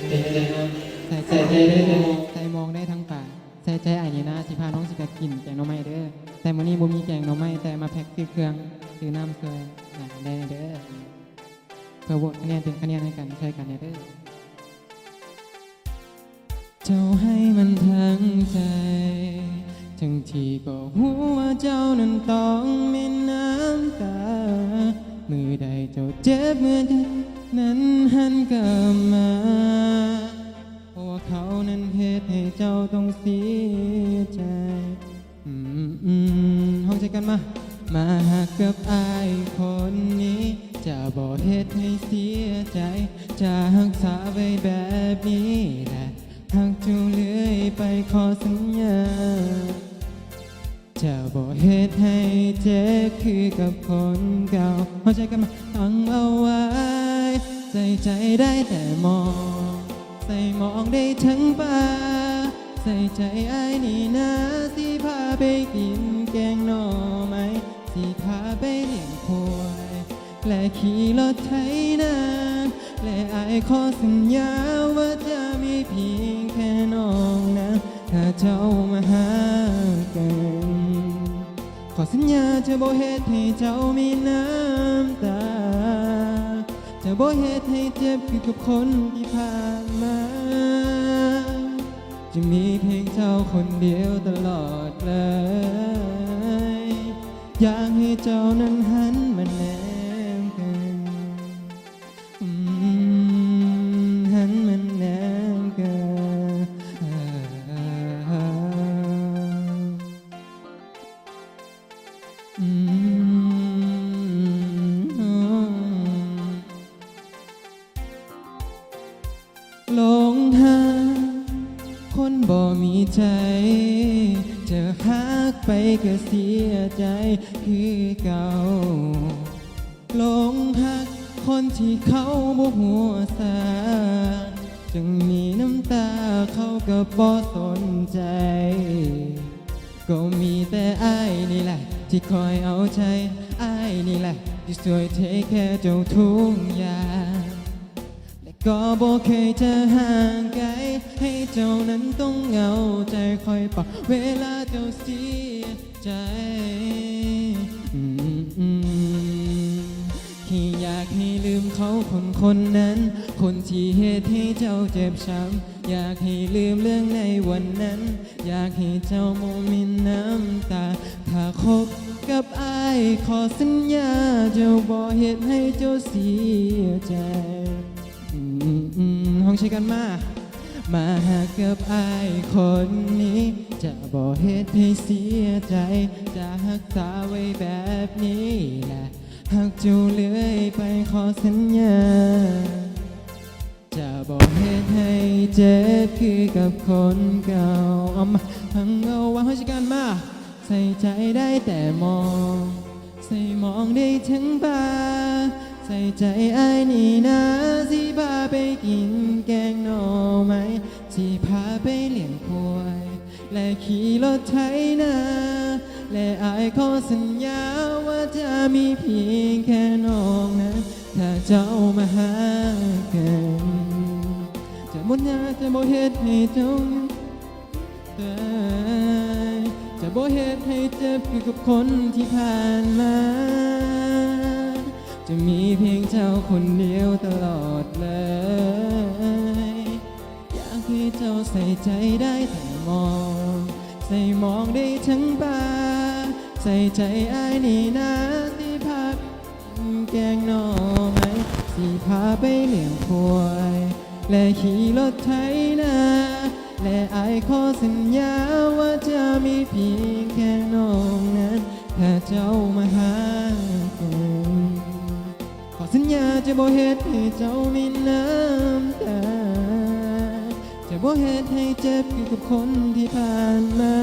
เป็นเลยนะใส่ใจใส่มองได้ทั้งปากใส่ใจไอ้นี่นะสิพาน้องสิไปกินแกงหน่อไม้เด้อแต่มื้อนี้บ่มีแกงหน่อไม้แต่มาแพ็คซื้อเครื่องซื้อน้ำช่วยได้เด้อเพื่อโหวตคะแนนเป็นคะแนนให้กันช่วยกันเด้อเจ้าให้มันทั้งใจทั้งที่ก็หัวเจ้านั้นต้องมีน้ำตามือใดเจ้าเจ็บมือใดนั้นหันกลับมาเพราะว่าเขานั้นเหตุให้เจ้าต้องเสียใจห้องใจกันมาหักกับอายคนนี้จะบอกเหตุให้เสียใจจะรักษาไว้แบบนี้แหละหากเจ้าเลื่อยไปขอสัญญาจะบอกเหตุให้เจ็บคือกับคนเก่าหัวใจกันมาตั้งเอาไว้ใส่ใจได้แต่มองใส่มองได้ทั้งป่าใส่ใจไอ้นี่นะสิพาไปกินแกงหน่อไม้สิพาไปเลี้ยงควายและขี่รถไถนาและไอ้ขอสัญญาว่าจะมีเพียงแค่น้องนะถ้าเจ้ามาหากันขอสัญญาจะบ่เหตุให้เจ้ามีน้ำตาจะบ่เหตุให้เจ็บคือกับคนที่ผ่านมาจะมีเพียงเจ้าคนเดียวตลอดเลยอยากให้เจ้านั้นหันมาแนมกันหันมาแนมกันหลงทางคนบ่มีใจจะหักไปก็เสียใจคือเก่าหลงหักคนที่เขาบ่หัวสาจึงมีน้ำตาเขาก็บ่สนใจก็มีแต่อ้ายนี่แหละที่คอยเอาใจอ้ายนี่แหละที่ช่วยเทแค่เจ้าทุกอย่างก็บอกเคยจะห่างไกลให้เจ้านั้นต้องเหงาใจคอยปรับเวลาเจ้าเสียใจที่อยากให้ลืมเขาคนนั้นคนที่เหตุให้เจ้าเจ็บช้ำอยากให้ลืมเรื่องในวันนั้นอยากให้เจ้าโมมีน้ำตาถ้าคบกับอ้ายขอสัญญาเจ้าบอกเหตุให้เจ้าเสียใจห้องใช้กันมาหากับอายคนนี้จะบอกเหตุให้เสียใจจะรักษาไว้แบบนี้แหละหากเจ้าเลื่อยไปขอสัญญาจะบอกเหตุให้เจ็บคือกับคนเก่าเอามาทั้งเอาวางห้องใช้กันมาใส่ใจได้แต่มองใส่มองได้ทั้งตาใส่ใจไอ้นี่นะสิพาไปกินแกงหน่อไม้สิพาไปเลี้ยงควายและขี่รถไถนาและไอ้ขอสัญญาว่าจะมีเพียงแค่น้องนะถ้าเจ้ามาหากันจะบ่ยากจะบ่เหตุให้เจ้าตายจะบ่เหตุให้เจ็บคือกับคนที่ผ่านมาจะมีเพียงเจ้าคนเดียวตลอดเลยอยากให้เจ้าใส่ใจได้แต่มองใส่มองได้ทั้งตาใส่ใจไอ้นี่นะที่พาแกงหน่อไม้ที่พาไปเลี้ยงควายและขี่รถไถนาและไอ้ขอสัญญาว่าจะมีเพียงแค่น้องนั้นถ้าเจ้ามาหากันสัญญาจะบ่เหตุให้เจ้ามีน้ำตาจะบ่เหตุให้เจ็บอยู่กับคนที่ผ่านมา